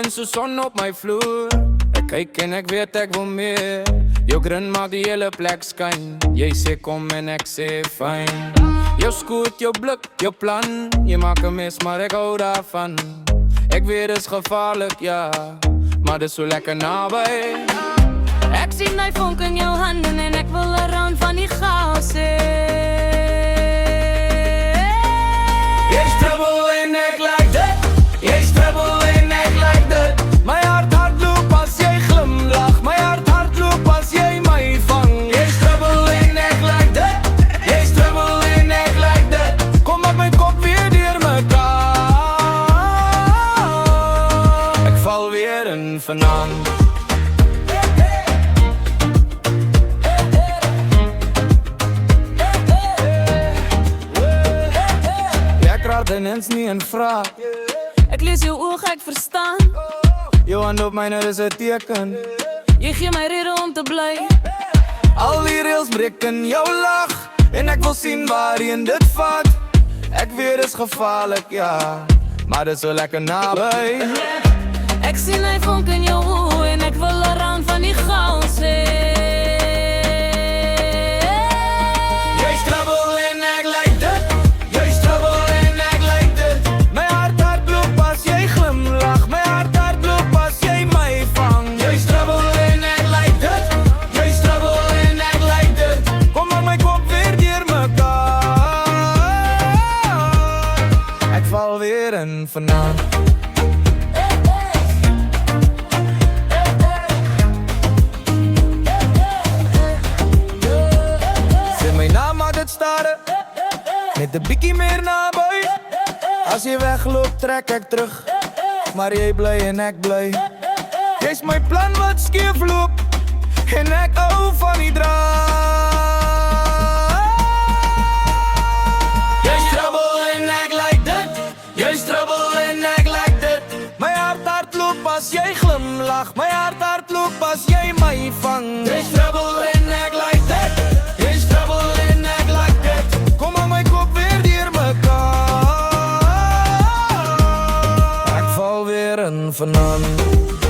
skyn so son op my vloer. Ek kyk en ek weet ek wil meer. Jou grin maak die hele plek skyn. Jy sê kom en ek sê fyn. Jou skoot, jou blik, jou plan. Jy maak 'n mes maar ek hou daarvan. Ek weet dis gevaarlik, ja, maar dis so lekker naby. Ek sien my vonk in jou hande en ek wil 'n rand van die chaos hê. Jy's trouble en ek like dit. Jy's trouble en ek like dit. My hart hardloop as jy glimlag. My hart hardloop as jy my vang. Jy's trouble en ek like dit. Jy's trouble en ek like dit. Kom maak my kop weer deur mekaar. Ek val weer in vanaand. En eens nie en vraag. Ek lees jou oog, ek verstaan. Jou hand op myne is 'n teken. Jy gee my rede om te bly. Al die reëls breek in jou lag. En ek wil sien waarheen dit vat. Ek weet dis gevaarlik, ja, maar dis so lekker naby. Ek sien hy vonk in jou oë en ek wil 'n rand van die chaos hê. Jy's trouble en ek like dit. Jy's trouble en ek like dit. My hart hardloop as jy glimlag. My hart hardloop as jy my vang. Jy's trouble en ek like dit. Jy's trouble en ek like dit. Kom maak my kop weer deur mekaar. Ek val weer in vanaand. Net 'n bietjie meer naby. As jy wegloop, trek ek terug. Maar jy bly en ek bly. Jy's my plan wat skeef loop. En ek hou van die draai. Jy's trouble en ek like dit. Jy's trouble en ek like dit. My hart hardloop as jy glimlag. My hart hardloop as jy my vang. Jy's trouble en ek like dit. Jy's trouble en ek like dit. Kom aan my kop weer deur mekaar. Ek val weer in vanaand.